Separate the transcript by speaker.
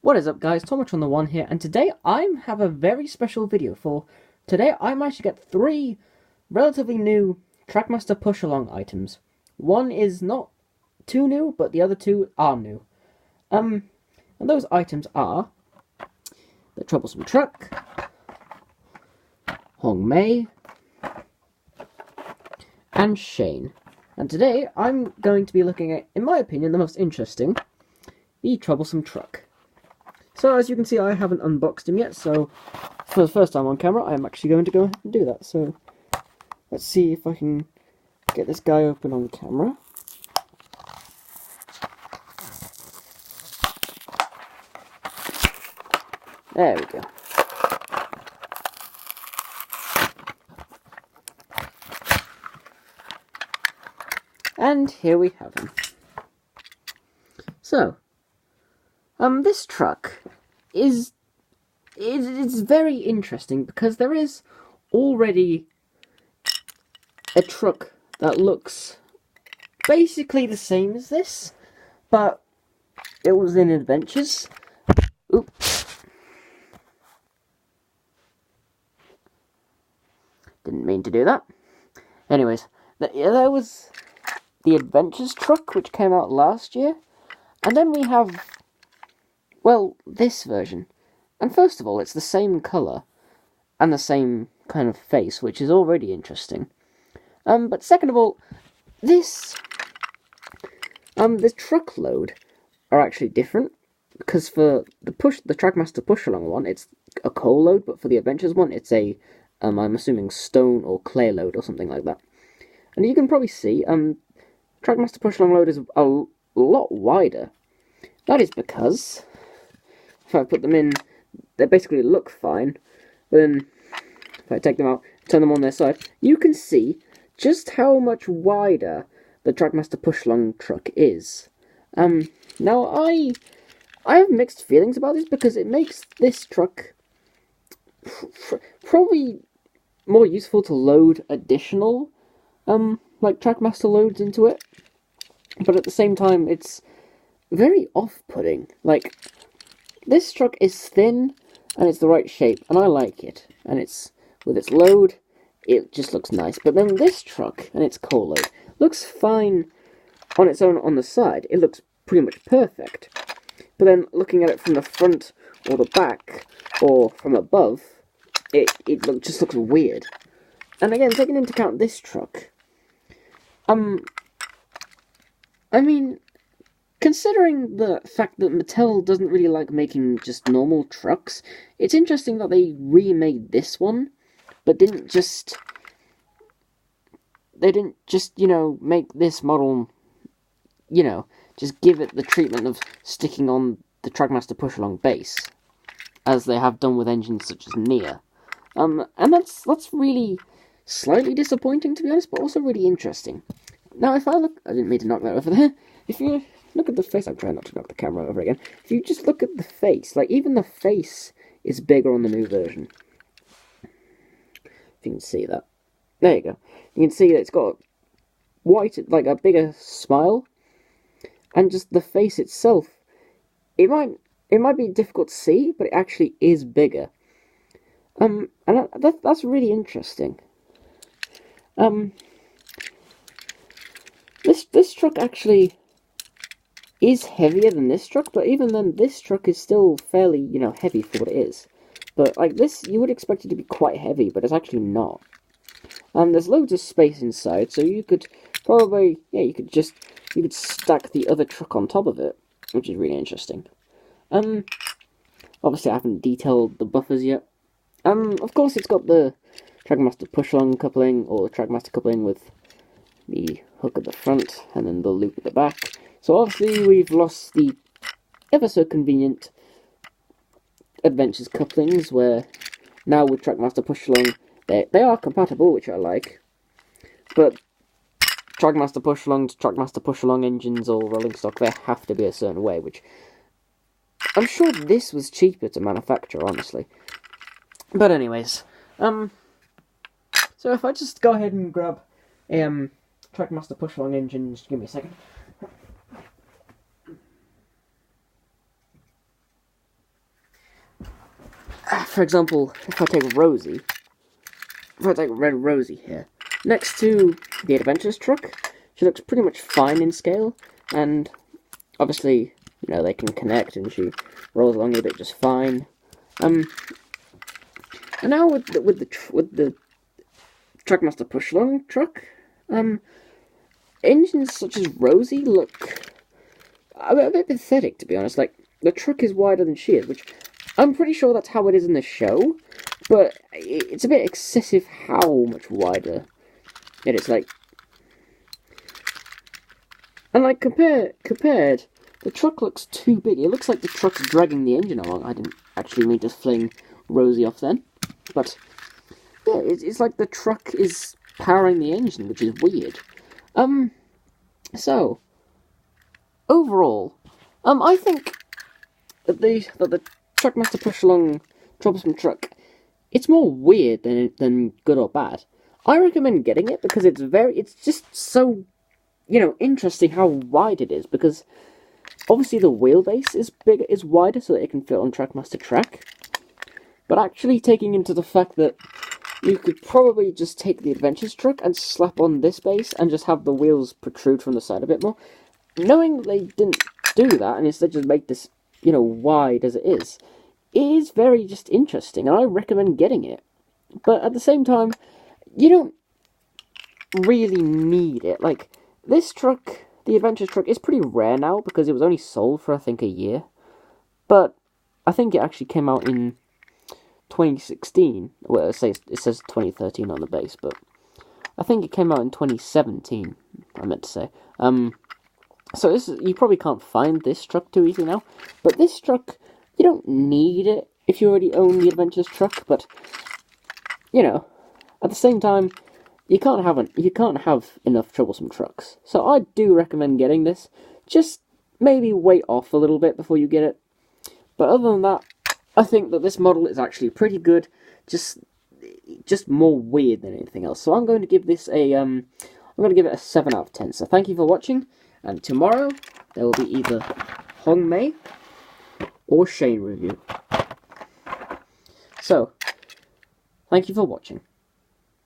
Speaker 1: What is up guys, Tomich on the one here, and today I have a very special video for today. I managed to get 3 relatively new Trackmaster push-along items. One is not too new, but the other 2 are new. And those items are the Troublesome truck, Hong Mei, and Shane. And today I'm going to be looking at, in my opinion, the most interesting, the Troublesome truck. So as you can see, I haven't unboxed him yet, so for the first time on camera, I'm actually going to go ahead and do that. So let's see if I can get this guy open on camera. There we go. And here we have him. So, this truck is very interesting because there is already a truck that looks basically the same as this, but it was in Adventures. Oops. Didn't mean to do that. Anyways, there was the Adventures truck, which came out last year, and then we have, well, this version. And first of all, it's the same colour and the same kind of face, which is already interesting. But second of all, this truckload are actually different, because for the Trackmaster push-along one, it's a coal load, but for the Adventures one, it's a, I'm assuming stone or clay load or something like that. And you can probably see, Trackmaster push-along load is a lot wider. That is because, if I put them in, they basically look fine, but then if I take them out, turn them on their side, you can see just how much wider the Trackmaster push-along truck is. Now I have mixed feelings about this because it makes this truck probably more useful to load additional, like Trackmaster loads into it, but at the same time it's very off-putting. Like, this truck is thin and it's the right shape, and I like it, and it's, with its load, it just looks nice. But then this truck and its coal load looks fine on its own on the side. It looks pretty much perfect. But then looking at it from the front or the back or from above, it just looks weird. And again, taking into account this truck, I mean, considering the fact that Mattel doesn't really like making just normal trucks, it's interesting that they remade this one, but didn't just, you know, make this model, you know, just give it the treatment of sticking on the Trackmaster push-along base, as they have done with engines such as Nia. And that's really slightly disappointing, to be honest, but also really interesting. Now, if I look, I didn't mean to knock that over there. If you look at the face, I'm trying not to knock the camera over again. If you just look at the face, like, even the face is bigger on the new version. If you can see that. There you go. You can see that it's got white, like a bigger smile, and just the face itself, it might be difficult to see, but it actually is bigger. And that's really interesting. This truck actually is heavier than this truck, but even then, this truck is still fairly, you know, heavy for what it is. But like this, you would expect it to be quite heavy, but it's actually not. There's loads of space inside, so you could probably, yeah, you could stack the other truck on top of it, which is really interesting. Obviously I haven't detailed the buffers yet. Of course it's got the Trackmaster push-along coupling, or Trackmaster coupling with the hook at the front, and then the loop at the back. So obviously we've lost the ever so convenient Adventures couplings, where now with Trackmaster push-along, they are compatible, which I like. But Trackmaster push-along to Trackmaster push-along engines or rolling stock, they have to be a certain way, which I'm sure this was cheaper to manufacture, honestly. But anyways, so if I just go ahead and grab a Trackmaster push-along engine, just give me a second. for example, if I take Rosie, if I take Red Rosie here, next to the Adventures truck, she looks pretty much fine in scale, and obviously, you know, they can connect, and she rolls along with it just fine. And now with the Trackmaster push-along truck, engines such as Rosie look a bit pathetic, to be honest. Like, the truck is wider than she is, which I'm pretty sure that's how it is in the show, but it's a bit excessive how much wider it is. Like, and like compared, the truck looks too big. It looks like the truck's dragging the engine along. I didn't actually mean to fling Rosie off then, but yeah, it's like the truck is powering the engine, which is weird. So overall, I think that the Trackmaster push-along Troublesome truck, it's more weird than good or bad. I recommend getting it because it's just so, you know, interesting how wide it is, because obviously the wheelbase is wider so that it can fit on Trackmaster track, but actually taking into the fact that you could probably just take the Adventures truck and slap on this base and just have the wheels protrude from the side a bit more. Knowing they didn't do that and instead just make this, you know, wide as it is very just interesting, and I recommend getting it. But at the same time, you don't really need it. Like, this truck, the Adventures truck, is pretty rare now because it was only sold for, I think, a year. But I think it actually came out in 2016. Well, it says 2013 on the base, but I think it came out in 2017, I meant to say. So you probably can't find this truck too easily now, but this truck, you don't need it if you already own the Adventures truck, but, you know, at the same time, you can't have enough Troublesome trucks. So I do recommend getting this. Just maybe wait off a little bit before you get it. But other than that, I think that this model is actually pretty good, just more weird than anything else. So I'm going to give this I'm going to give it a 7 out of 10. So thank you for watching, and tomorrow there will be either Hong Mei or Shane review. So, thank you for watching.